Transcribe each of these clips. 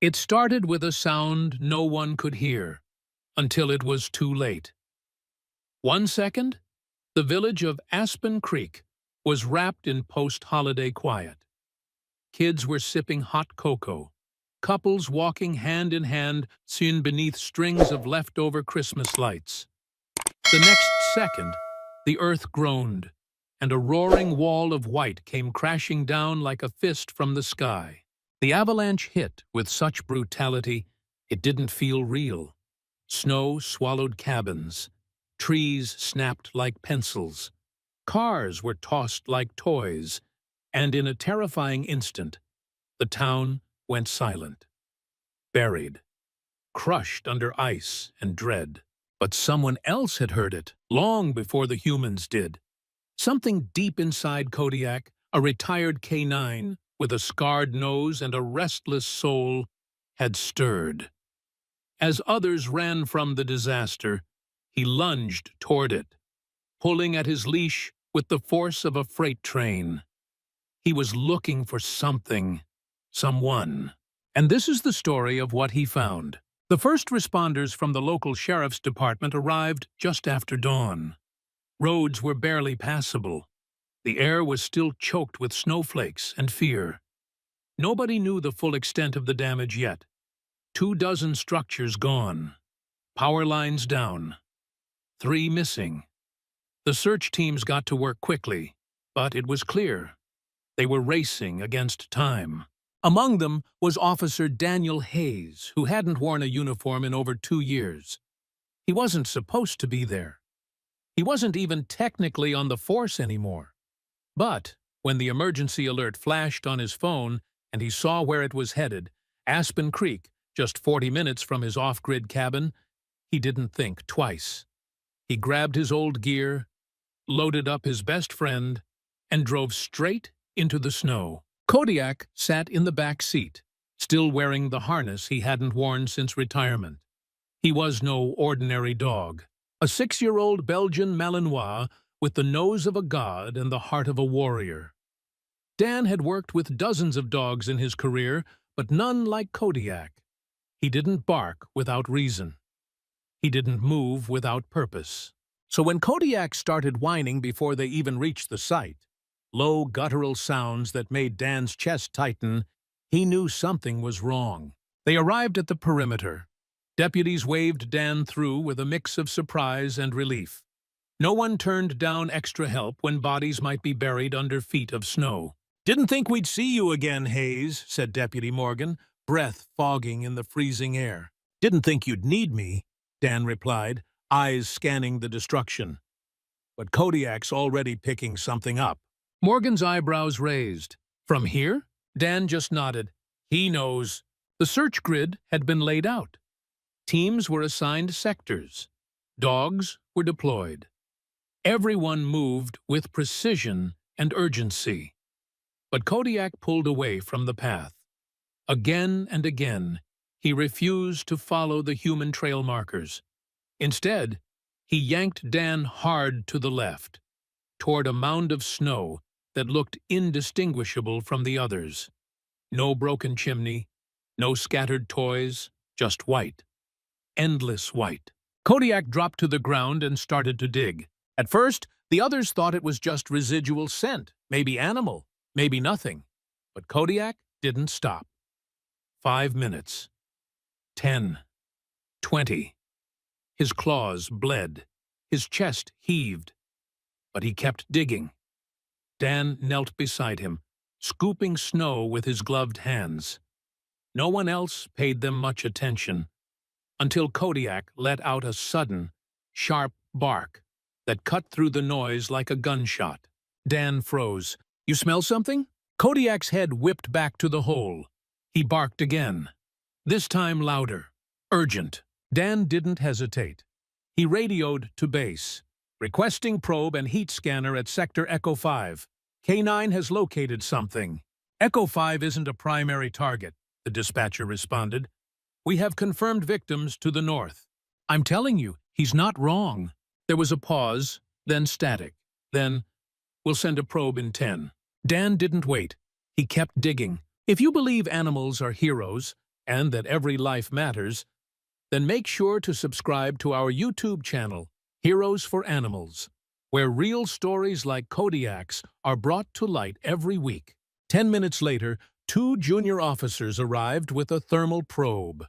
It started with a sound no one could hear, until it was too late. 1 second, the village of Aspen Creek was wrapped in post-holiday quiet. Kids were sipping hot cocoa, couples walking hand in hand seen beneath strings of leftover Christmas lights. The next second, the earth groaned, and a roaring wall of white came crashing down like a fist from the sky. The avalanche hit with such brutality, it didn't feel real. Snow swallowed cabins, trees snapped like pencils, cars were tossed like toys, and in a terrifying instant, the town went silent, buried, crushed under ice and dread. But someone else had heard it, long before the humans did. Something deep inside Kodiak, a retired K9 with a scarred nose and a restless soul, had stirred. As others ran from the disaster, he lunged toward it, pulling at his leash with the force of a freight train. He was looking for something, someone. And this is the story of what he found. The first responders from the local sheriff's department arrived just after dawn. Roads were barely passable. The air was still choked with snowflakes and fear. Nobody knew the full extent of the damage yet. 24 structures gone. Power lines down. 3 missing. The search teams got to work quickly, but it was clear. They were racing against time. Among them was Officer Daniel Hayes, who hadn't worn a uniform in over 2 years. He wasn't supposed to be there. He wasn't even technically on the force anymore. But when the emergency alert flashed on his phone and he saw where it was headed, Aspen Creek, just 40 minutes from his off-grid cabin, he didn't think twice. He grabbed his old gear, loaded up his best friend, and drove straight into the snow. Kodiak sat in the back seat, still wearing the harness he hadn't worn since retirement. He was no ordinary dog, a 6-year-old Belgian Malinois with the nose of a god and the heart of a warrior. Dan had worked with dozens of dogs in his career, but none like Kodiak. He didn't bark without reason. He didn't move without purpose. So when Kodiak started whining before they even reached the site, low guttural sounds that made Dan's chest tighten, he knew something was wrong. They arrived at the perimeter. Deputies waved Dan through with a mix of surprise and relief. No one turned down extra help when bodies might be buried under feet of snow. "Didn't think we'd see you again, Hayes," said Deputy Morgan, breath fogging in the freezing air. "Didn't think you'd need me," Dan replied, eyes scanning the destruction. "But Kodiak's already picking something up." Morgan's eyebrows raised. "From here?" Dan just nodded. "He knows." The search grid had been laid out. Teams were assigned sectors. Dogs were deployed. Everyone moved with precision and urgency. But Kodiak pulled away from the path. Again and again, he refused to follow the human trail markers. Instead, he yanked Dan hard to the left, toward a mound of snow that looked indistinguishable from the others. No broken chimney, no scattered toys, just white. Endless white. Kodiak dropped to the ground and started to dig. At first, the others thought it was just residual scent, maybe animal, maybe nothing. But Kodiak didn't stop. 5 minutes. 10. 20. His claws bled. His chest heaved. But he kept digging. Dan knelt beside him, scooping snow with his gloved hands. No one else paid them much attention, until Kodiak let out a sudden, sharp bark that cut through the noise like a gunshot. Dan froze. "You smell something?" Kodiak's head whipped back to the hole. He barked again, this time louder, urgent. Dan didn't hesitate. He radioed to base, requesting probe and heat scanner at Sector Echo 5. "K9 has located something." "Echo 5 isn't a primary target," the dispatcher responded. "We have confirmed victims to the north." "I'm telling you, he's not wrong." There was a pause, then static. Then, "We'll send a probe in 10. Dan didn't wait. He kept digging. If you believe animals are heroes, and that every life matters, then make sure to subscribe to our YouTube channel, Heroes for Animals, where real stories like Kodiak's are brought to light every week. 10 minutes later, 2 junior officers arrived with a thermal probe.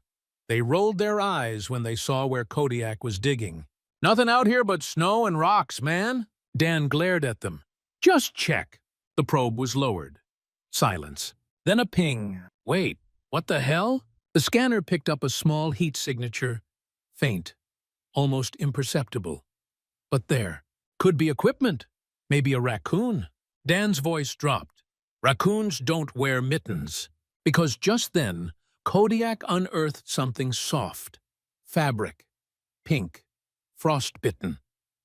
They rolled their eyes when they saw where Kodiak was digging. "Nothing out here but snow and rocks, man." Dan glared at them. "Just check." The probe was lowered. Silence. Then a ping. "Wait, what the hell?" The scanner picked up a small heat signature. Faint. Almost imperceptible. But there. Could be equipment. Maybe a raccoon. Dan's voice dropped. Raccoons don't wear mittens. Because just then, Kodiak unearthed something soft. Fabric. Pink. Frostbitten.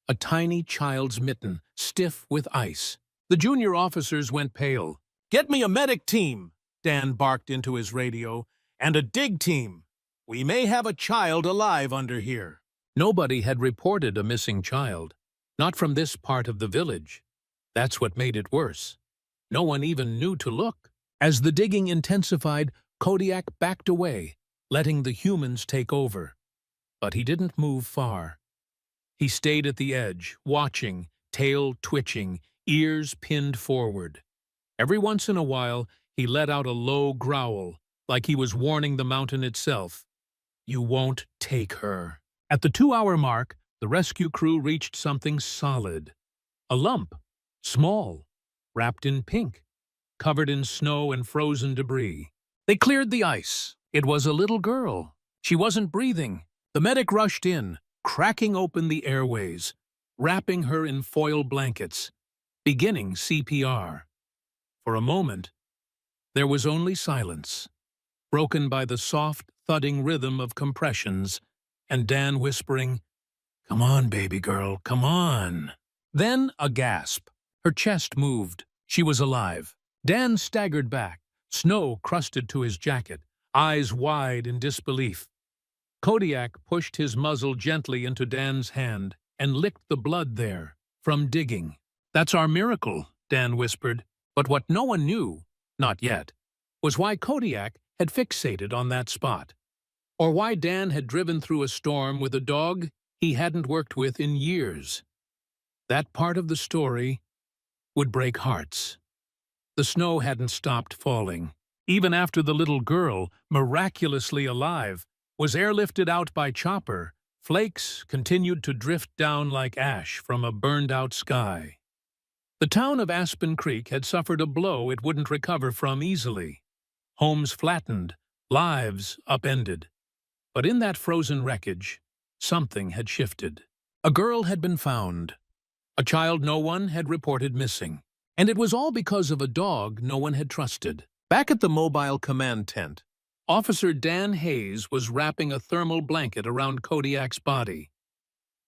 A tiny child's mitten, stiff with ice. The junior officers went pale. "Get me a medic team," Dan barked into his radio, "and a dig team. We may have a child alive under here." Nobody had reported a missing child. Not from this part of the village. That's what made it worse. No one even knew to look. As the digging intensified, Kodiak backed away, letting the humans take over. But he didn't move far. He stayed at the edge, watching, tail twitching, ears pinned forward. Every once in a while, he let out a low growl, like he was warning the mountain itself. "You won't take her." At the 2-hour mark, the rescue crew reached something solid. A lump, small, wrapped in pink, covered in snow and frozen debris. They cleared the ice. It was a little girl. She wasn't breathing. The medic rushed in, cracking open the airways, wrapping her in foil blankets, beginning CPR. For a moment, there was only silence, broken by the soft, thudding rhythm of compressions, and Dan whispering, "Come on, baby girl, come on." Then a gasp. Her chest moved. She was alive. Dan staggered back, snow crusted to his jacket, eyes wide in disbelief. Kodiak pushed his muzzle gently into Dan's hand and licked the blood there, from digging. "That's our miracle," Dan whispered. But what no one knew, not yet, was why Kodiak had fixated on that spot, or why Dan had driven through a storm with a dog he hadn't worked with in years. That part of the story would break hearts. The snow hadn't stopped falling. Even after the little girl, miraculously alive, was airlifted out by chopper, flakes continued to drift down like ash from a burned-out sky. The town of Aspen Creek had suffered a blow it wouldn't recover from easily. Homes flattened, lives upended. But in that frozen wreckage, something had shifted. A girl had been found. A child no one had reported missing. And it was all because of a dog no one had trusted. Back at the mobile command tent, Officer Dan Hayes was wrapping a thermal blanket around Kodiak's body.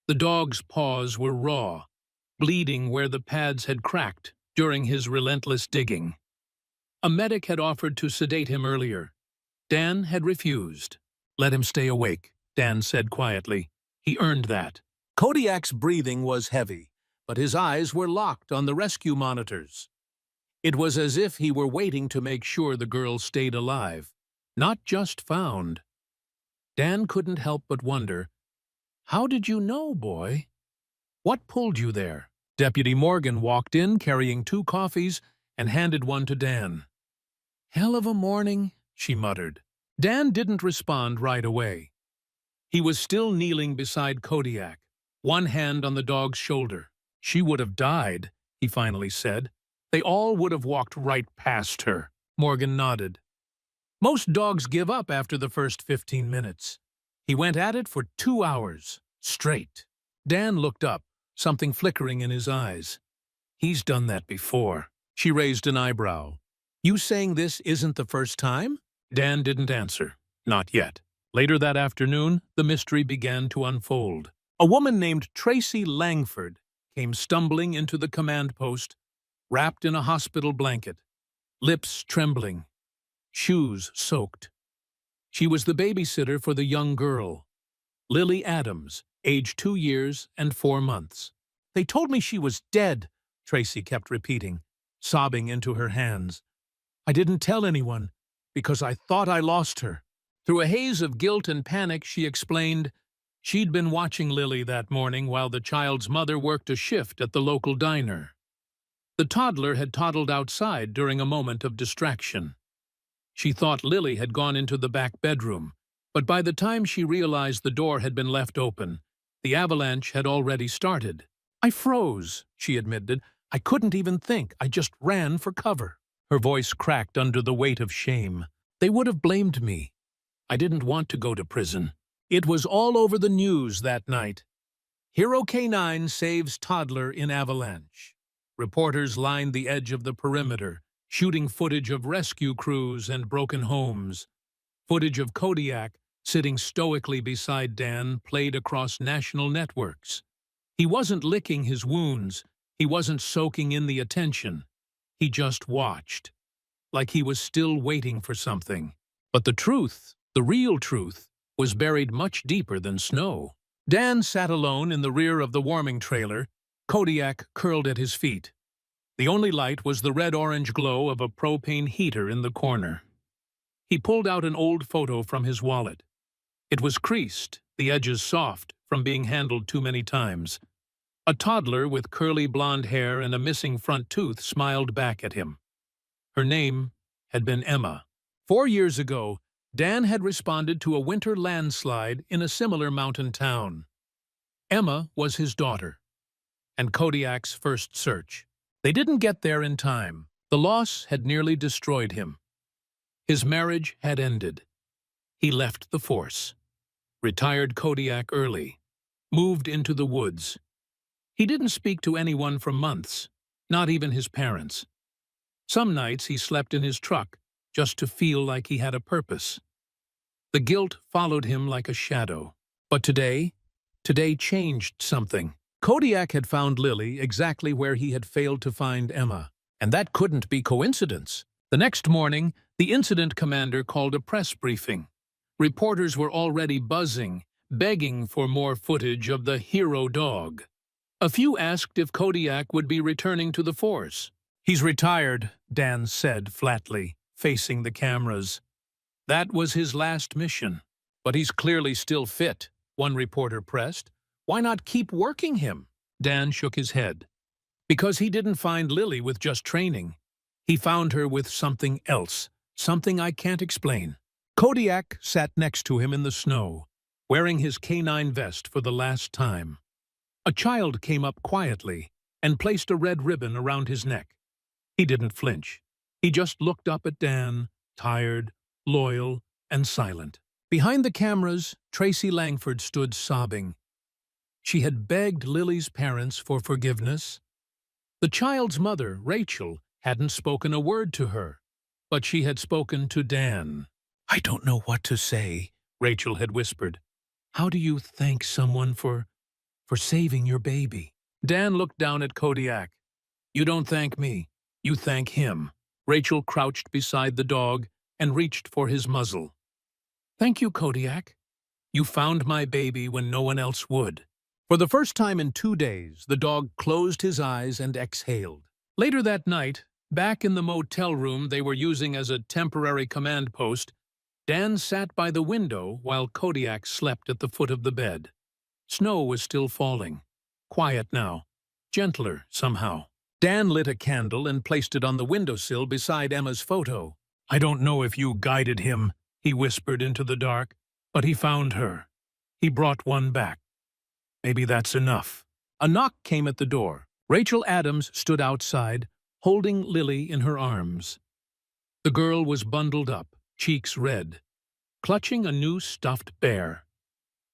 The dog's paws were raw, bleeding where the pads had cracked during his relentless digging. A medic had offered to sedate him earlier. Dan had refused. "Let him stay awake," Dan said quietly. "He earned that." Kodiak's breathing was heavy, but his eyes were locked on the rescue monitors. It was as if he were waiting to make sure the girl stayed alive, not just found. Dan couldn't help but wonder, "How did you know, boy? What pulled you there?" Deputy Morgan walked in carrying 2 coffees and handed one to Dan. "Hell of a morning," she muttered. Dan didn't respond right away. He was still kneeling beside Kodiak, one hand on the dog's shoulder. "She would have died," he finally said. "They all would have walked right past her." Morgan nodded. "Most dogs give up after the first 15 minutes. He went at it for 2 hours, straight." Dan looked up, something flickering in his eyes. "He's done that before." She raised an eyebrow. "You saying this isn't the first time?" Dan didn't answer. Not yet. Later that afternoon, the mystery began to unfold. A woman named Tracy Langford came stumbling into the command post, wrapped in a hospital blanket, lips trembling, shoes soaked. She was the babysitter for the young girl, Lily Adams, age 2 years and 4 months. "They told me she was dead," Tracy kept repeating, sobbing into her hands. "I didn't tell anyone, because I thought I lost her." Through a haze of guilt and panic, she explained she'd been watching Lily that morning while the child's mother worked a shift at the local diner. The toddler had toddled outside during a moment of distraction. She thought Lily had gone into the back bedroom, but by the time she realized the door had been left open, the avalanche had already started. "I froze," she admitted. "I couldn't even think. I just ran for cover." Her voice cracked under the weight of shame. "They would have blamed me. I didn't want to go to prison." It was all over the news that night. Hero K9 saves toddler in avalanche. Reporters lined the edge of the perimeter, shooting footage of rescue crews and broken homes. Footage of Kodiak, sitting stoically beside Dan, played across national networks. He wasn't licking his wounds. He wasn't soaking in the attention. He just watched, like he was still waiting for something. But the truth, the real truth, was buried much deeper than snow. Dan sat alone in the rear of the warming trailer, Kodiak curled at his feet. The only light was the red-orange glow of a propane heater in the corner. He pulled out an old photo from his wallet. It was creased, the edges soft from being handled too many times. A toddler with curly blonde hair and a missing front tooth smiled back at him. Her name had been Emma. 4 years ago, Dan had responded to a winter landslide in a similar mountain town. Emma was his daughter, and Kodiak's first search. They didn't get there in time. The loss had nearly destroyed him. His marriage had ended. He left the force, retired Kodiak early, moved into the woods. He didn't speak to anyone for months, not even his parents. Some nights he slept in his truck just to feel like he had a purpose. The guilt followed him like a shadow. But today changed something. Kodiak had found Lily exactly where he had failed to find Emma, and that couldn't be coincidence. The next morning, the incident commander called a press briefing. Reporters were already buzzing, begging for more footage of the hero dog. A few asked if Kodiak would be returning to the force. "He's retired," Dan said flatly, facing the cameras. "That was his last mission. But he's clearly still fit," one reporter pressed. "Why not keep working him?" Dan shook his head. "Because he didn't find Lily with just training. He found her with something else, something I can't explain." Kodiak sat next to him in the snow, wearing his K9 vest for the last time. A child came up quietly and placed a red ribbon around his neck. He didn't flinch. He just looked up at Dan, tired, loyal, and silent. Behind the cameras, Tracy Langford stood sobbing. She had begged Lily's parents for forgiveness. The child's mother, Rachel, hadn't spoken a word to her, but she had spoken to Dan. "I don't know what to say," Rachel had whispered. "How do you thank someone for saving your baby?" Dan looked down at Kodiak. "You don't thank me. You thank him." Rachel crouched beside the dog and reached for his muzzle. "Thank you, Kodiak. You found my baby when no one else would." For the first time in 2 days, the dog closed his eyes and exhaled. Later that night, back in the motel room they were using as a temporary command post, Dan sat by the window while Kodiak slept at the foot of the bed. Snow was still falling. Quiet now. Gentler, somehow. Dan lit a candle and placed it on the windowsill beside Emma's photo. "I don't know if you guided him," he whispered into the dark, "but he found her. He brought one back. Maybe that's enough." A knock came at the door. Rachel Adams stood outside, holding Lily in her arms. The girl was bundled up, cheeks red, clutching a new stuffed bear.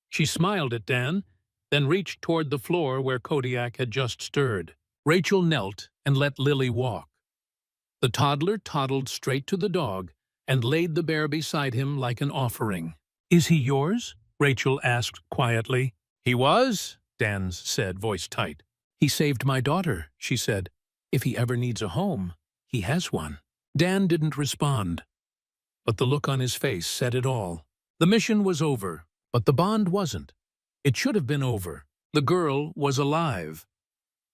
She smiled at Dan, then reached toward the floor where Kodiak had just stirred. Rachel knelt and let Lily walk. The toddler toddled straight to the dog and laid the bear beside him like an offering. "Is he yours?" Rachel asked quietly. "He was," Dan said, voice tight. "He saved my daughter," she said. "If he ever needs a home, he has one." Dan didn't respond, but the look on his face said it all. The mission was over, but the bond wasn't. It should have been over. The girl was alive.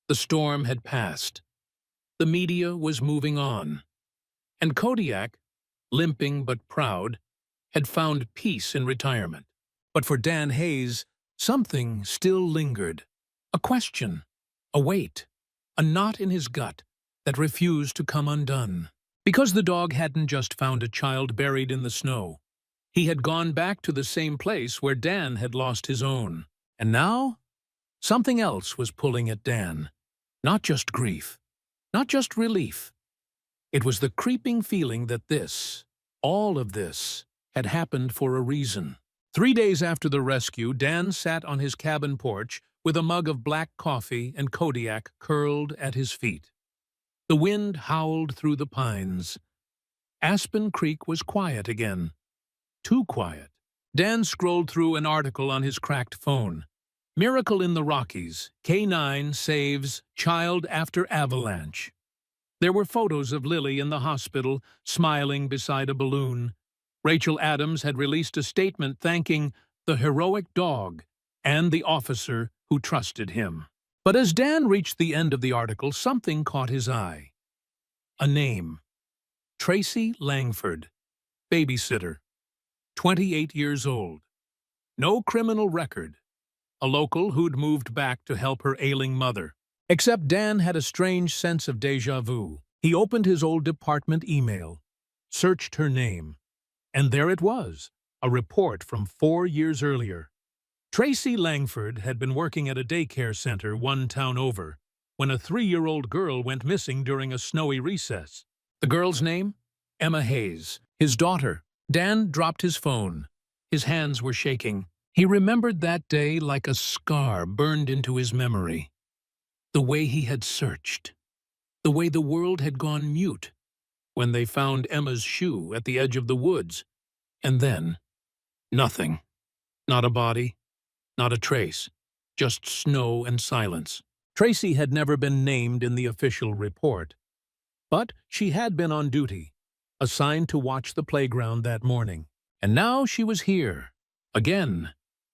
The storm had passed. The media was moving on. And Kodiak, limping but proud, had found peace in retirement. But for Dan Hayes, something still lingered. A question, a weight, a knot in his gut that refused to come undone. Because the dog hadn't just found a child buried in the snow. He had gone back to the same place where Dan had lost his own. And now, something else was pulling at Dan. Not just grief, not just relief. It was the creeping feeling that this, all of this, had happened for a reason. 3 days after the rescue, Dan sat on his cabin porch with a mug of black coffee and Kodiak curled at his feet. The wind howled through the pines. Aspen Creek was quiet again. Too quiet. Dan scrolled through an article on his cracked phone. Miracle in the Rockies. K9 saves child after avalanche. There were photos of Lily in the hospital, smiling beside a balloon. Rachel Adams had released a statement thanking the heroic dog and the officer who trusted him. But as Dan reached the end of the article, something caught his eye. A name. Tracy Langford, babysitter, 28 years old. No criminal record. A local who'd moved back to help her ailing mother. Except Dan had a strange sense of déjà vu. He opened his old department email, searched her name, and there it was, a report from 4 years earlier. Tracy Langford had been working at a daycare center one town over when a 3-year-old girl went missing during a snowy recess. The girl's name? Emma Hayes, his daughter. Dan dropped his phone. His hands were shaking. He remembered that day like a scar burned into his memory. The way he had searched. The way the world had gone mute when they found Emma's shoe at the edge of the woods. And then, nothing. Not a body. Not a trace, just snow and silence. Tracy had never been named in the official report, but she had been on duty, assigned to watch the playground that morning. And now she was here, again,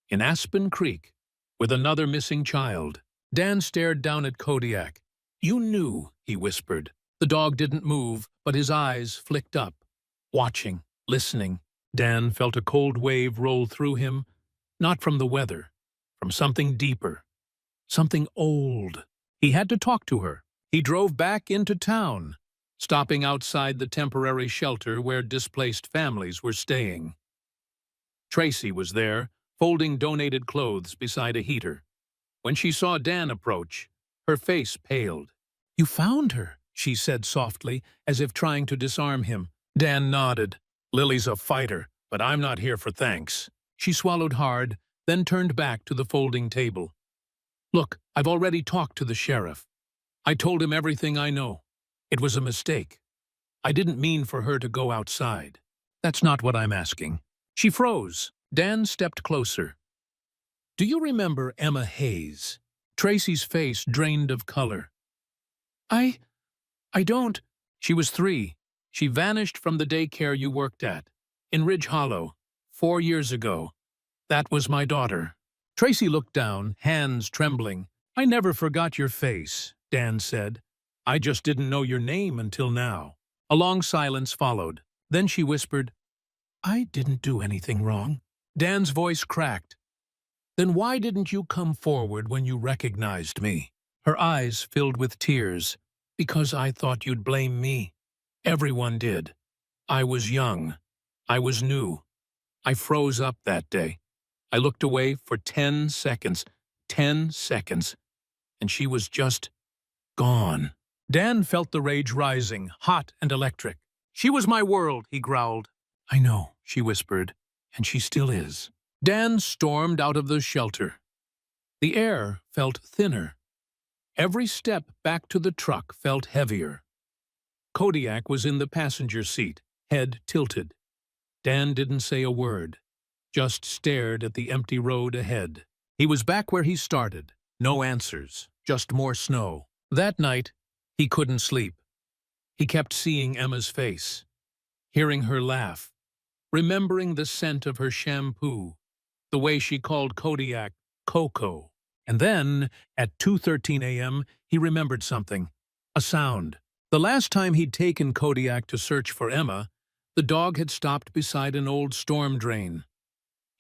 in Aspen Creek, with another missing child. Dan stared down at Kodiak. "You knew," he whispered. The dog didn't move, but his eyes flicked up, watching, listening. Dan felt a cold wave roll through him, not from the weather, from something deeper, something old. He had to talk to her. He drove back into town, stopping outside the temporary shelter where displaced families were staying. Tracy was there, folding donated clothes beside a heater. When she saw Dan approach, her face paled. "You found her," she said softly, as if trying to disarm him. Dan nodded. "Lily's a fighter, but I'm not here for thanks." She swallowed hard, then turned back to the folding table. "Look, I've already talked to the sheriff. I told him everything I know. It was a mistake. I didn't mean for her to go outside. That's not what I'm asking." She froze. Dan stepped closer. "Do you remember Emma Hayes?" Tracy's face drained of color. I don't." "She was 3. She vanished from the daycare you worked at, in Ridge Hollow, 4 years ago. That was my daughter." Tracy looked down, hands trembling. "I never forgot your face," Dan said. "I just didn't know your name until now." A long silence followed. Then she whispered, "I didn't do anything wrong." Dan's voice cracked. "Then why didn't you come forward when you recognized me?" Her eyes filled with tears. "Because I thought you'd blame me. Everyone did. I was young. I was new. I froze up that day. I looked away for 10 seconds. 10 seconds. And she was just gone." Dan felt the rage rising, hot and electric. "She was my world," he growled. "I know," she whispered, "and she still is." Dan stormed out of the shelter. The air felt thinner. Every step back to the truck felt heavier. Kodiak was in the passenger seat, head tilted. Dan didn't say a word, just stared at the empty road ahead. He was back where he started. No answers, just more snow. That night, he couldn't sleep. He kept seeing Emma's face, hearing her laugh, remembering the scent of her shampoo, the way she called Kodiak Coco. And then, at 2:13 a.m., he remembered something. A sound. The last time he'd taken Kodiak to search for Emma, The dog had stopped beside an old storm drain.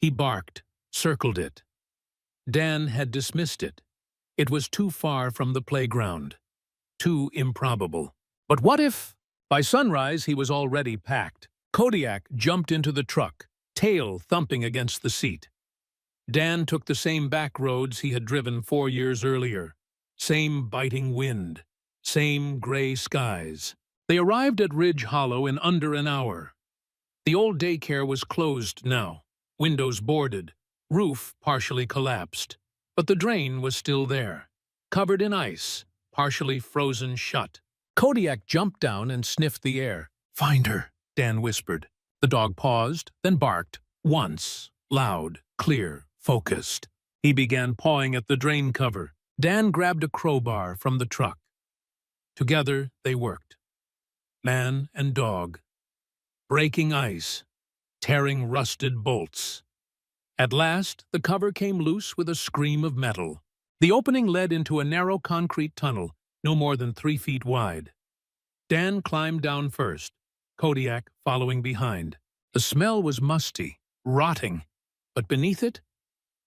He barked, circled it. Dan had dismissed it. It was too far from the playground. Too improbable. But what if? By sunrise, he was already packed. Kodiak jumped into the truck, tail thumping against the seat. Dan took the same back roads he had driven 4 years earlier. Same biting wind. Same gray skies. They arrived at Ridge Hollow in under an hour. The old daycare was closed now, windows boarded, roof partially collapsed. But the drain was still there, covered in ice, partially frozen shut. Kodiak jumped down and sniffed the air. "Find her," Dan whispered. The dog paused, then barked. Once, loud, clear, focused. He began pawing at the drain cover. Dan grabbed a crowbar from the truck. Together they worked. Man and dog. Breaking ice. Tearing rusted bolts. At last, the cover came loose with a scream of metal. The opening led into a narrow concrete tunnel, no more than 3 feet wide. Dan climbed down first, Kodiak following behind. The smell was musty, rotting, but beneath it,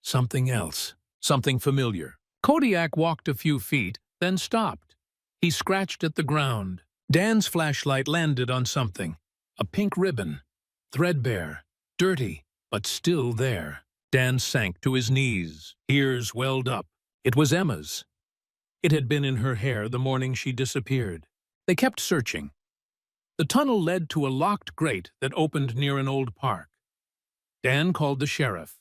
something else, something familiar. Kodiak walked a few feet, then stopped. He scratched at the ground. Dan's flashlight landed on something. A pink ribbon, threadbare, dirty, but still there. Dan sank to his knees, ears welled up. It was Emma's. It had been in her hair the morning she disappeared. They kept searching. The tunnel led to a locked grate that opened near an old park. Dan called the sheriff.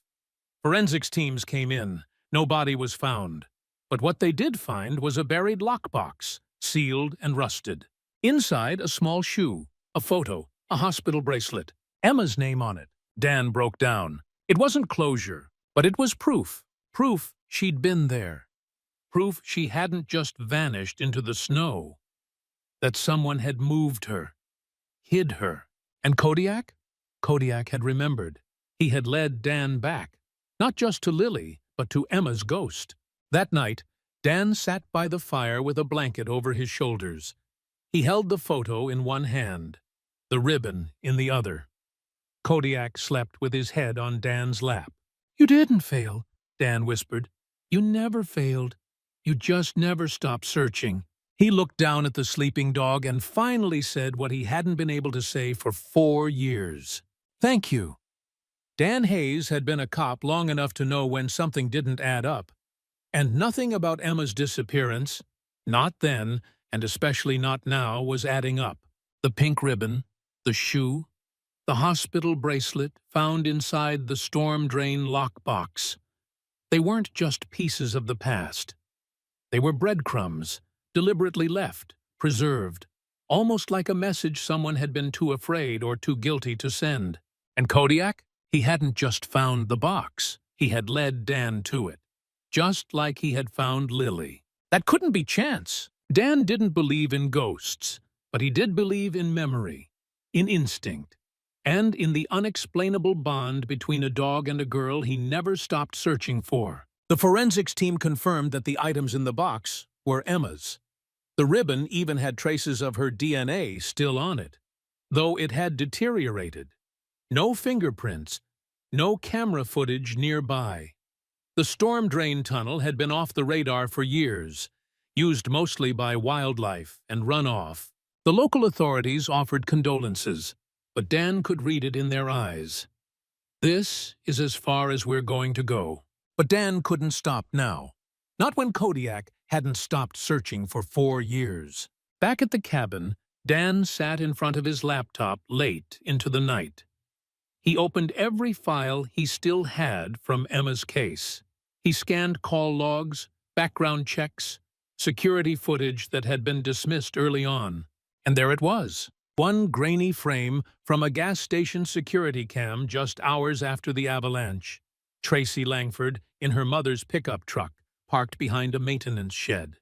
Forensics teams came in. No body was found. But what they did find was a buried lockbox, sealed and rusted. Inside, a small shoe, a photo, a hospital bracelet, Emma's name on it. Dan broke down. It wasn't closure, but it was proof. Proof she'd been there. Proof she hadn't just vanished into the snow. That someone had moved her, hid her. And Kodiak? Kodiak had remembered. He had led Dan back, not just to Lily, but to Emma's ghost. That night, Dan sat by the fire with a blanket over his shoulders. He held the photo in one hand, the ribbon in the other. Kodiak slept with his head on Dan's lap. "You didn't fail," Dan whispered. "You never failed. You just never stopped searching." He looked down at the sleeping dog and finally said what he hadn't been able to say for 4 years. "Thank you." Dan Hayes had been a cop long enough to know when something didn't add up. And nothing about Emma's disappearance, not then, and especially not now, was adding up. The pink ribbon, the shoe, the hospital bracelet found inside the storm drain lockbox. They weren't just pieces of the past. They were breadcrumbs, deliberately left, preserved, almost like a message someone had been too afraid or too guilty to send. And Kodiak? He hadn't just found the box. He had led Dan to it, just like he had found Lily. That couldn't be chance. Dan didn't believe in ghosts, but he did believe in memory, in instinct, and in the unexplainable bond between a dog and a girl he never stopped searching for. The forensics team confirmed that the items in the box were Emma's. The ribbon even had traces of her DNA still on it, though it had deteriorated. No fingerprints, no camera footage nearby. The storm drain tunnel had been off the radar for years, used mostly by wildlife and runoff. The local authorities offered condolences, but Dan could read it in their eyes. This is as far as we're going to go. But Dan couldn't stop now. Not when Kodiak hadn't stopped searching for 4 years. Back at the cabin, Dan sat in front of his laptop late into the night. He opened every file he still had from Emma's case. He scanned call logs, background checks, security footage that had been dismissed early on. And there it was. One grainy frame from a gas station security cam just hours after the avalanche. Tracy Langford in her mother's pickup truck, parked behind a maintenance shed.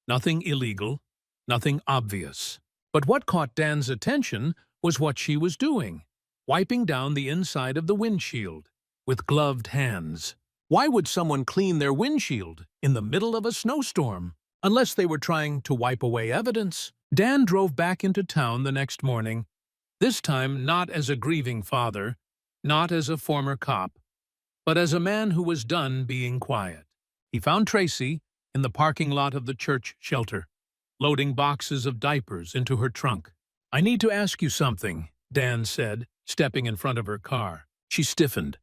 Nothing illegal, nothing obvious. But what caught Dan's attention was what she was doing, wiping down the inside of the windshield with gloved hands. Why would someone clean their windshield in the middle of a snowstorm? Unless they were trying to wipe away evidence. Dan drove back into town the next morning. This time not as a grieving father, not as a former cop, but as a man who was done being quiet. He found Tracy in the parking lot of the church shelter, loading boxes of diapers into her trunk. "I need to ask you something," Dan said, stepping in front of her car. She stiffened.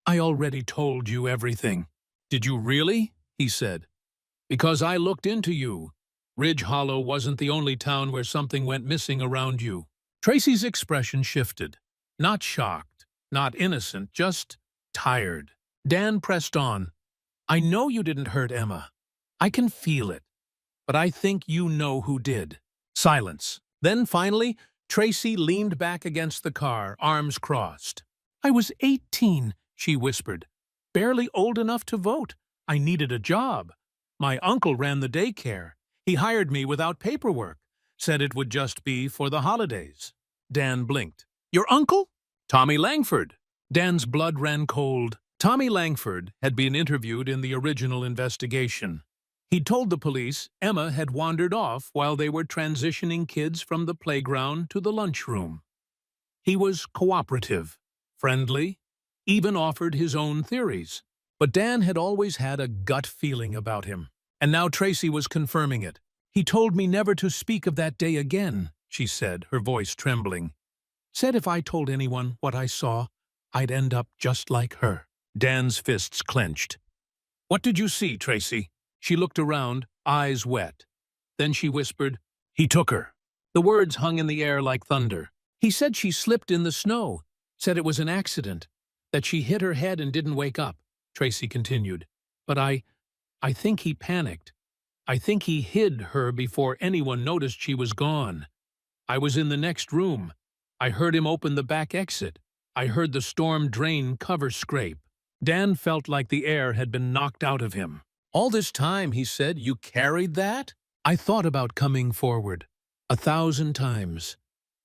"I already told you everything." "Did you really?" he said. "Because I looked into you. Ridge Hollow wasn't the only town where something went missing around you." Tracy's expression shifted. Not shocked, not innocent, just tired. Dan pressed on. "I know you didn't hurt Emma. I can feel it. But I think you know who did." Silence. Then finally, Tracy leaned back against the car, arms crossed. "I was 18, she whispered. "Barely old enough to vote. I needed a job. My uncle ran the daycare. He hired me without paperwork. Said it would just be for the holidays." Dan blinked. "Your uncle?" "Tommy Langford." Dan's blood ran cold. Tommy Langford had been interviewed in the original investigation. He'd told the police Emma had wandered off while they were transitioning kids from the playground to the lunchroom. He was cooperative, friendly, even offered his own theories. But Dan had always had a gut feeling about him. And now Tracy was confirming it. "He told me never to speak of that day again," she said, her voice trembling. "Said if I told anyone what I saw, I'd end up just like her." Dan's fists clenched. "What did you see, Tracy?" She looked around, eyes wet. Then she whispered, "He took her." The words hung in the air like thunder. "He said she slipped in the snow, said it was an accident, that she hit her head and didn't wake up," Tracy continued. "But I think he panicked. I think he hid her before anyone noticed she was gone. I was in the next room. I heard him open the back exit. I heard the storm drain cover scrape." Dan felt like the air had been knocked out of him. "All this time," he said, "you carried that?" "I thought about coming forward 1,000 times.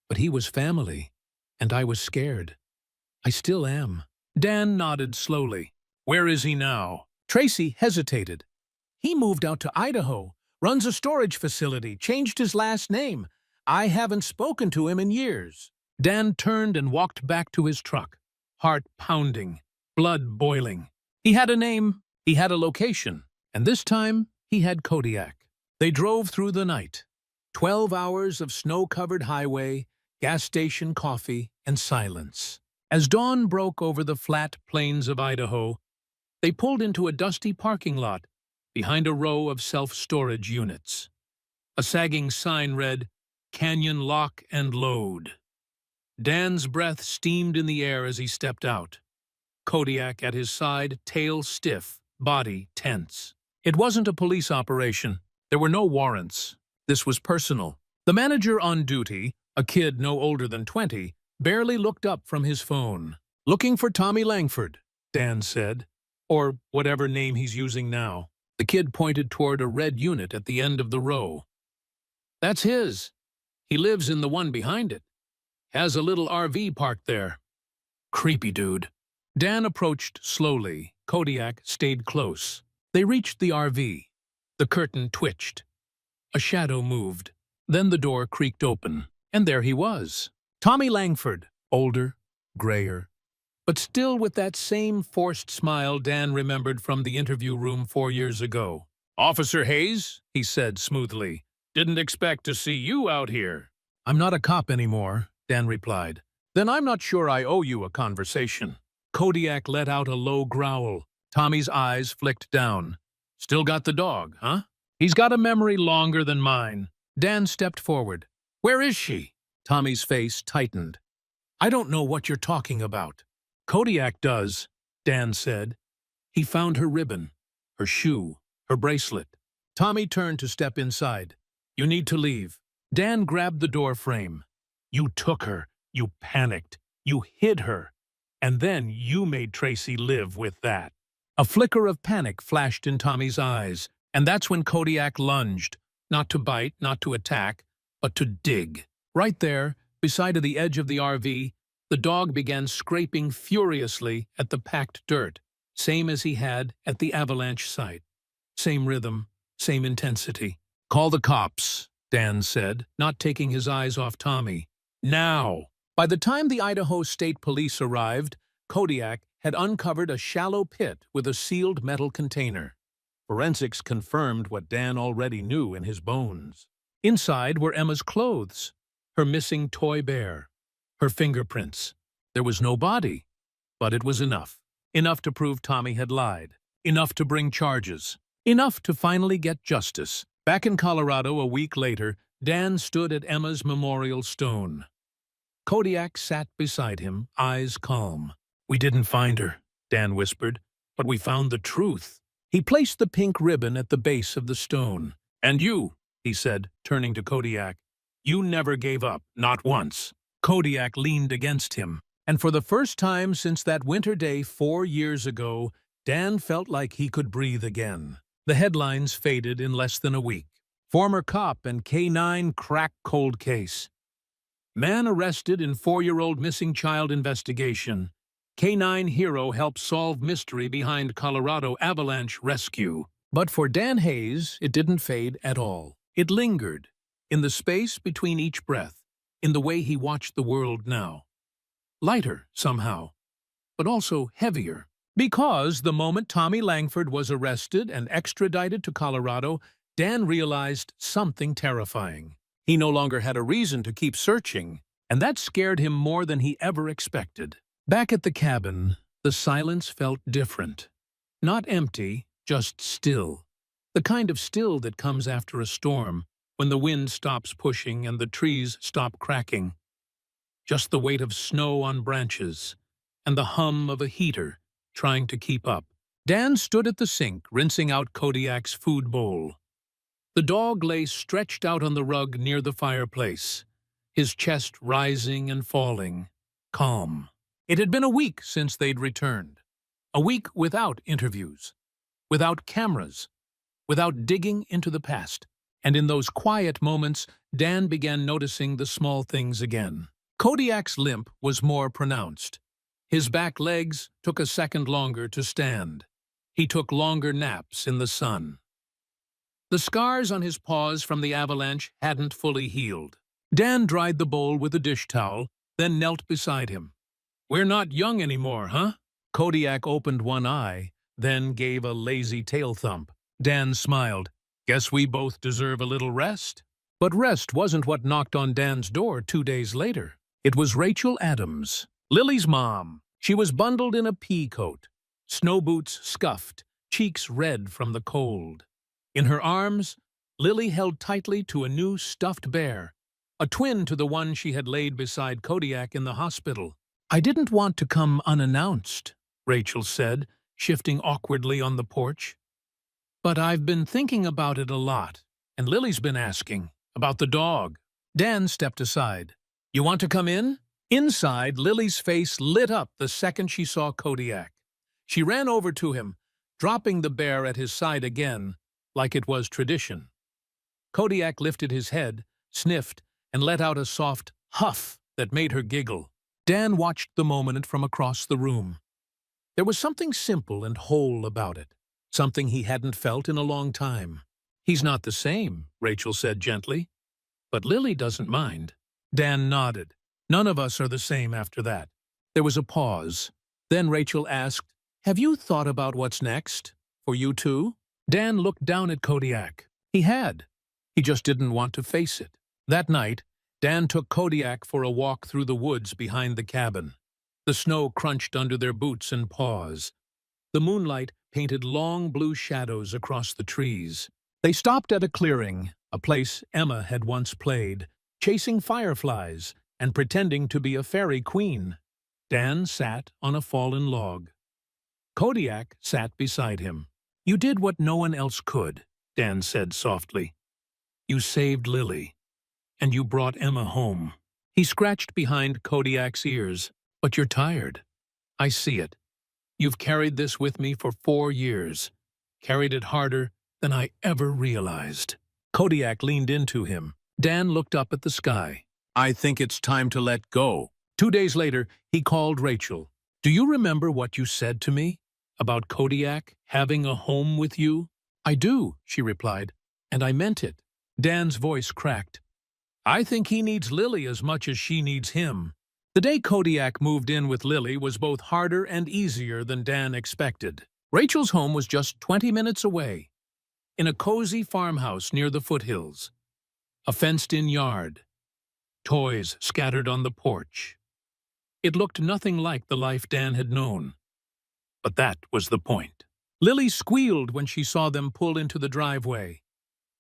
But he was family, and I was scared. I still am." Dan nodded slowly. "Where is he now?" Tracy hesitated. "He moved out to Idaho, runs a storage facility, changed his last name. I haven't spoken to him in years." Dan turned and walked back to his truck, heart pounding, blood boiling. He had a name, he had a location, and this time he had Kodiak. They drove through the night. 12 hours of snow-covered highway, gas station coffee, and silence. As dawn broke over the flat plains of Idaho, they pulled into a dusty parking lot behind a row of self-storage units. A sagging sign read, "Canyon Lock and Load." Dan's breath steamed in the air as he stepped out. Kodiak at his side, tail stiff, body tense. It wasn't a police operation. There were no warrants. This was personal. The manager on duty, a kid no older than 20, barely looked up from his phone. "Looking for Tommy Langford," Dan said, "or whatever name he's using now." The kid pointed toward a red unit at the end of the row. "That's his. He lives in the one behind it. Has a little RV parked there." "Creepy dude." Dan approached slowly. Kodiak stayed close. They reached the RV. The curtain twitched. A shadow moved. Then the door creaked open. And there he was. Tommy Langford, older, grayer, but still with that same forced smile Dan remembered from the interview room 4 years ago. "Officer Hayes," he said smoothly, "didn't expect to see you out here." "I'm not a cop anymore," Dan replied. "Then I'm not sure I owe you a conversation." Kodiak let out a low growl. Tommy's eyes flicked down. "Still got the dog, huh?" "He's got a memory longer than mine." Dan stepped forward. "Where is she?" Tommy's face tightened. "I don't know what you're talking about." "Kodiak does," Dan said. "He found her ribbon, her shoe, her bracelet." Tommy turned to step inside. "You need to leave." Dan grabbed the door frame. "You took her. You panicked. You hid her. And then you made Tracy live with that." A flicker of panic flashed in Tommy's eyes, and that's when Kodiak lunged, not to bite, not to attack, but to dig. Right there, beside the edge of the RV, the dog began scraping furiously at the packed dirt, same as he had at the avalanche site. Same rhythm, same intensity. "Call the cops," Dan said, not taking his eyes off Tommy. "Now!" By the time the Idaho State Police arrived, Kodiak had uncovered a shallow pit with a sealed metal container. Forensics confirmed what Dan already knew in his bones. Inside were Emma's clothes, her missing toy bear, her fingerprints. There was no body, but it was enough. Enough to prove Tommy had lied. Enough to bring charges. Enough to finally get justice. Back in Colorado a week later, Dan stood at Emma's memorial stone. Kodiak sat beside him, eyes calm. "We didn't find her," Dan whispered, "but we found the truth." He placed the pink ribbon at the base of the stone. "And you," he said, turning to Kodiak, "you never gave up, not once." Kodiak leaned against him, and for the first time since that winter day 4 years ago, Dan felt like he could breathe again. The headlines faded in less than a week. Former cop and K9 crack cold case. Man arrested in 4-year-old missing child investigation. K9 hero helps solve mystery behind Colorado avalanche rescue. But for Dan Hayes, it didn't fade at all. It lingered, in the space between each breath, in the way he watched the world now. Lighter, somehow, but also heavier. Because the moment Tommy Langford was arrested and extradited to Colorado, Dan realized something terrifying. He no longer had a reason to keep searching, and that scared him more than he ever expected. Back at the cabin, the silence felt different. Not empty, just still. The kind of still that comes after a storm, when the wind stops pushing and the trees stop cracking. Just the weight of snow on branches, and the hum of a heater trying to keep up. Dan stood at the sink, rinsing out Kodiak's food bowl. The dog lay stretched out on the rug near the fireplace, his chest rising and falling, calm. It had been a week since they'd returned. A week without interviews, without cameras, without digging into the past. And in those quiet moments, Dan began noticing the small things again. Kodiak's limp was more pronounced. His back legs took a second longer to stand. He took longer naps in the sun. The scars on his paws from the avalanche hadn't fully healed. Dan dried the bowl with a dish towel, then knelt beside him. "We're not young anymore, huh?" Kodiak opened one eye, then gave a lazy tail thump. Dan smiled. "Guess we both deserve a little rest." But rest wasn't what knocked on Dan's door 2 days later. It was Rachel Adams, Lily's mom. She was bundled in a pea coat, snow boots scuffed, cheeks red from the cold. In her arms, Lily held tightly to a new stuffed bear, a twin to the one she had laid beside Kodiak in the hospital. "I didn't want to come unannounced," Rachel said, shifting awkwardly on the porch. "But I've been thinking about it a lot, and Lily's been asking about the dog." Dan stepped aside. "You want to come in?" Inside, Lily's face lit up the second she saw Kodiak. She ran over to him, dropping the bear at his side again, like it was tradition. Kodiak lifted his head, sniffed, and let out a soft huff that made her giggle. Dan watched the moment from across the room. There was something simple and whole about it, something he hadn't felt in a long time. "He's not the same," Rachel said gently. "But Lily doesn't mind." Dan nodded. "None of us are the same after that." There was a pause. Then Rachel asked, "Have you thought about what's next? For you too?" Dan looked down at Kodiak. He had. He just didn't want to face it. That night, Dan took Kodiak for a walk through the woods behind the cabin. The snow crunched under their boots and paws. The moonlight painted long blue shadows across the trees. They stopped at a clearing, a place Emma had once played, chasing fireflies and pretending to be a fairy queen. Dan sat on a fallen log. Kodiak sat beside him. "You did what no one else could," Dan said softly. "You saved Lily, and you brought Emma home." He scratched behind Kodiak's ears. "But you're tired. I see it. You've carried this with me for 4 years, carried it harder than I ever realized." Kodiak leaned into him. Dan looked up at the sky. "I think it's time to let go." 2 days later, he called Rachel. "Do you remember what you said to me about Kodiak having a home with you?" "I do," she replied, "and I meant it." Dan's voice cracked. "I think he needs Lily as much as she needs him." The day Kodiak moved in with Lily was both harder and easier than Dan expected. Rachel's home was just 20 minutes away, in a cozy farmhouse near the foothills. A fenced-in yard, toys scattered on the porch. It looked nothing like the life Dan had known. But that was the point. Lily squealed when she saw them pull into the driveway.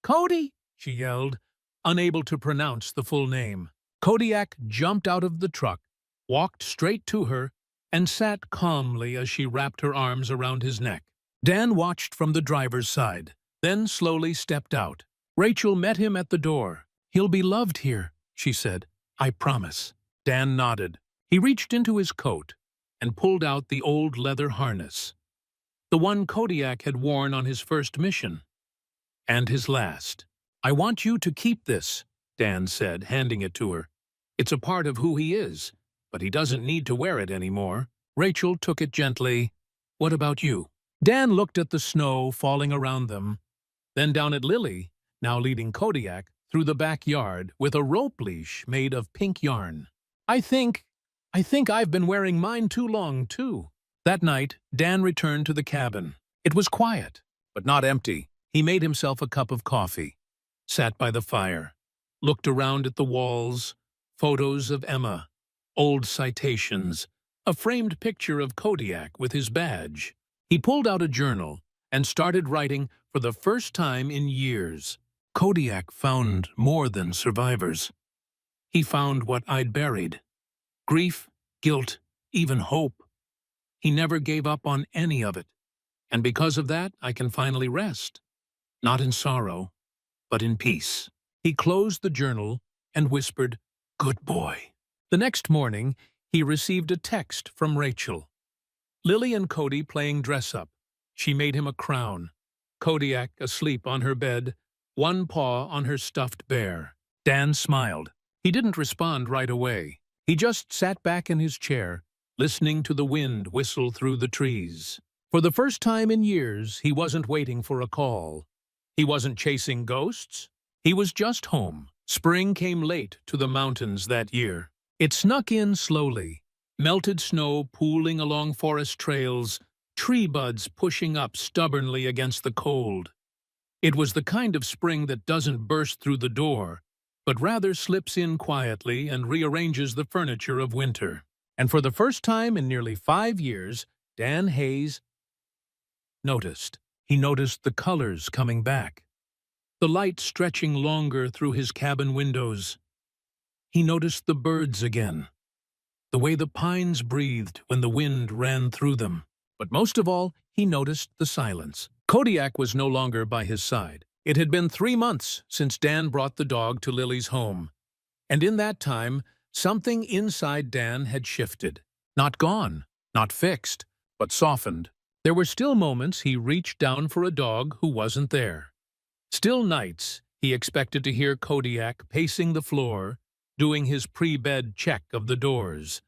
"Cody!" she yelled, unable to pronounce the full name. Kodiak jumped out of the truck, walked straight to her, and sat calmly as she wrapped her arms around his neck. Dan watched from the driver's side, then slowly stepped out. Rachel met him at the door. "He'll be loved here," she said. "I promise." Dan nodded. He reached into his coat and pulled out the old leather harness, the one Kodiak had worn on his first mission, and his last. "I want you to keep this," Dan said, handing it to her. "It's a part of who he is, but he doesn't need to wear it anymore." Rachel took it gently. "What about you?" Dan looked at the snow falling around them, then down at Lily, now leading Kodiak through the backyard with a rope leash made of pink yarn. I think I've been wearing mine too long, too." That night, Dan returned to the cabin. It was quiet, but not empty. He made himself a cup of coffee, sat by the fire, looked around at the walls, photos of Emma, old citations, a framed picture of Kodiak with his badge. He pulled out a journal and started writing for the first time in years. Kodiak found more than survivors. He found what I'd buried. Grief, guilt, even hope. He never gave up on any of it. And because of that, I can finally rest. Not in sorrow, but in peace. He closed the journal and whispered, "Good boy." The next morning, he received a text from Rachel. Lily and Cody playing dress-up. She made him a crown. Kodiak asleep on her bed, one paw on her stuffed bear. Dan smiled. He didn't respond right away. He just sat back in his chair, listening to the wind whistle through the trees. For the first time in years, he wasn't waiting for a call. He wasn't chasing ghosts. He was just home. Spring came late to the mountains that year. It snuck in slowly, melted snow pooling along forest trails, tree buds pushing up stubbornly against the cold. It was the kind of spring that doesn't burst through the door, but rather slips in quietly and rearranges the furniture of winter. And for the first time in nearly 5 years, Dan Hayes noticed. He noticed the colors coming back, the light stretching longer through his cabin windows. He noticed the birds again, the way the pines breathed when the wind ran through them. But most of all, he noticed the silence. Kodiak was no longer by his side. It had been 3 months since Dan brought the dog to Lily's home. And in that time, something inside Dan had shifted. Not gone, not fixed, but softened. There were still moments he reached down for a dog who wasn't there. Still nights he expected to hear Kodiak pacing the floor, doing his pre-bed check of the doors.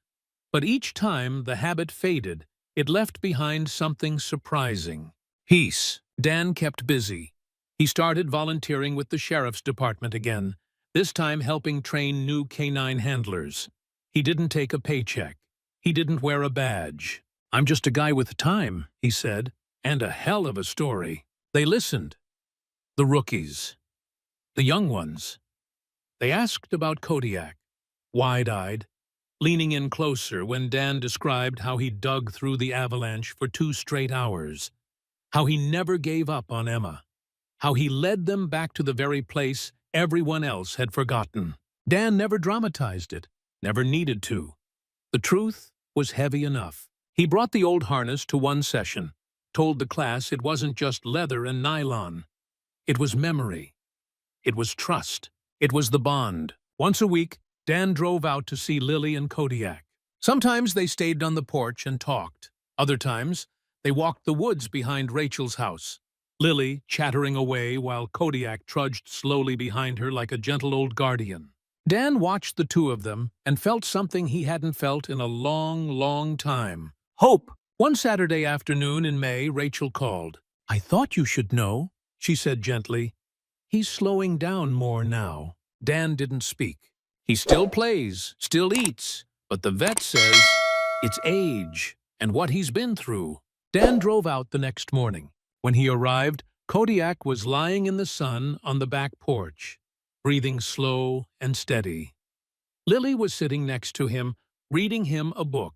But each time the habit faded, it left behind something surprising. Peace. Dan kept busy. He started volunteering with the sheriff's department again, this time helping train new canine handlers. He didn't take a paycheck. He didn't wear a badge. "I'm just a guy with time," he said, "and a hell of a story." They listened. The rookies. The young ones. They asked about Kodiak, wide-eyed, leaning in closer when Dan described how he dug through the avalanche for 2 straight hours, how he never gave up on Emma, how he led them back to the very place everyone else had forgotten. Dan never dramatized it, never needed to. The truth was heavy enough. He brought the old harness to one session, told the class it wasn't just leather and nylon. It was memory. It was trust. It was the bond. Once a week, Dan drove out to see Lily and Kodiak. Sometimes they stayed on the porch and talked. Other times, they walked the woods behind Rachel's house, Lily chattering away while Kodiak trudged slowly behind her like a gentle old guardian. Dan watched the two of them and felt something he hadn't felt in a long, long time. Hope. One Saturday afternoon in May, Rachel called. "I thought you should know," she said gently. "He's slowing down more now." Dan didn't speak. "He still plays, still eats, But the vet says it's age and what he's been through. Dan drove out the next morning. When he arrived, Kodiak was lying in the sun on the back porch, breathing slow and steady. Lily was sitting next to him, reading him a book,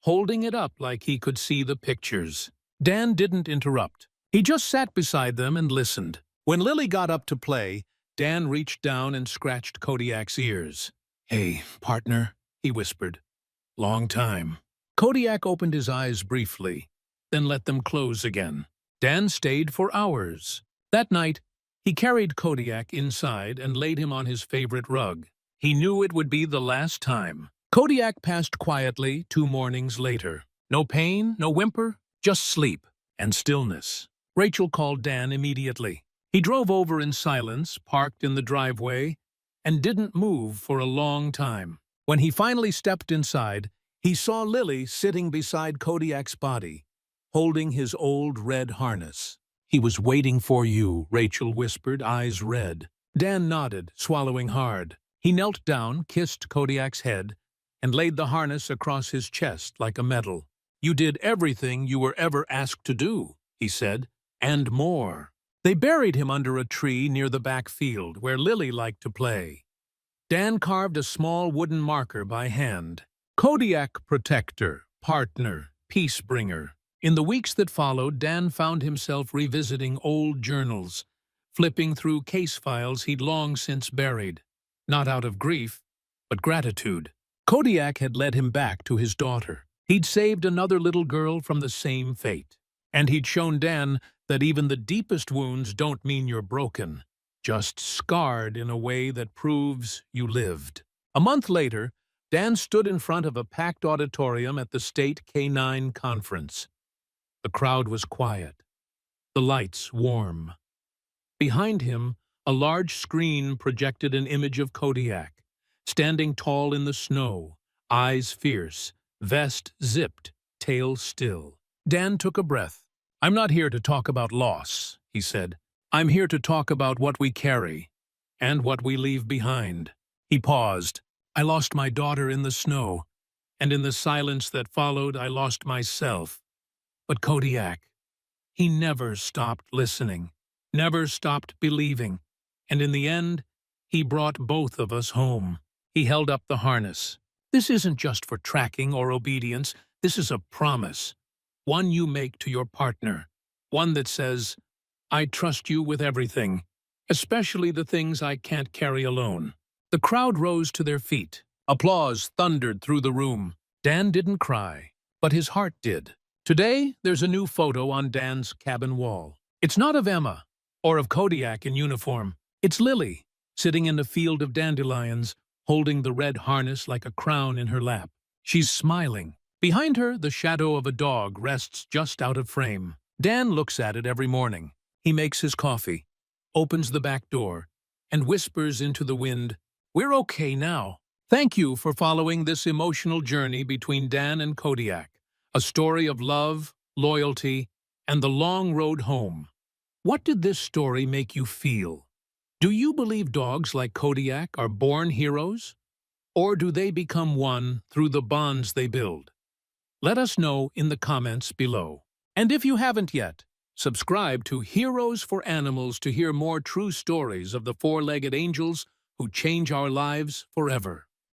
holding it up like he could see the pictures. Dan didn't interrupt. He just sat beside them and listened. When Lily got up to play, Dan reached down and scratched Kodiak's ears. "Hey, partner," he whispered. "Long time." Kodiak opened his eyes briefly, then let them close again. Dan stayed for hours. That night, he carried Kodiak inside and laid him on his favorite rug. He knew it would be the last time. Kodiak passed quietly 2 mornings later. No pain, no whimper, just sleep and stillness. Rachel called Dan immediately. He drove over in silence, parked in the driveway, and didn't move for a long time. When he finally stepped inside, he saw Lily sitting beside Kodiak's body, holding his old red harness. "He was waiting for you," Rachel whispered, eyes red. Dan nodded, swallowing hard. He knelt down, kissed Kodiak's head, and laid the harness across his chest like a medal. "You did everything you were ever asked to do," he said, "and more." They buried him under a tree near the back field, where Lily liked to play. Dan carved a small wooden marker by hand. Kodiak Protector, Partner, Peacebringer. In the weeks that followed, Dan found himself revisiting old journals, flipping through case files he'd long since buried. Not out of grief, but gratitude. Kodiak had led him back to his daughter. He'd saved another little girl from the same fate. And he'd shown Dan that even the deepest wounds don't mean you're broken, just scarred in a way that proves you lived. A month later, Dan stood in front of a packed auditorium at the state K9 conference. The crowd was quiet, the lights warm. Behind him, a large screen projected an image of Kodiak, standing tall in the snow, eyes fierce, vest zipped, tail still. Dan took a breath. "I'm not here to talk about loss," he said. "I'm here to talk about what we carry and what we leave behind." He paused. "I lost my daughter in the snow, and in the silence that followed, I lost myself. But Kodiak, he never stopped listening, never stopped believing. And in the end, he brought both of us home." He held up the harness. "This isn't just for tracking or obedience. This is a promise. One you make to your partner. One that says, I trust you with everything, especially the things I can't carry alone." The crowd rose to their feet. Applause thundered through the room. Dan didn't cry, but his heart did. Today, there's a new photo on Dan's cabin wall. It's not of Emma or of Kodiak in uniform. It's Lily, sitting in a field of dandelions, holding the red harness like a crown in her lap. She's smiling. Behind her, the shadow of a dog rests just out of frame. Dan looks at it every morning. He makes his coffee, opens the back door, and whispers into the wind, "We're okay now." Thank you for following this emotional journey between Dan and Kodiak, a story of love, loyalty, and the long road home. What did this story make you feel? Do you believe dogs like Kodiak are born heroes? Or do they become one through the bonds they build? Let us know in the comments below. And if you haven't yet, subscribe to Heroes for Animals to hear more true stories of the four-legged angels who change our lives forever.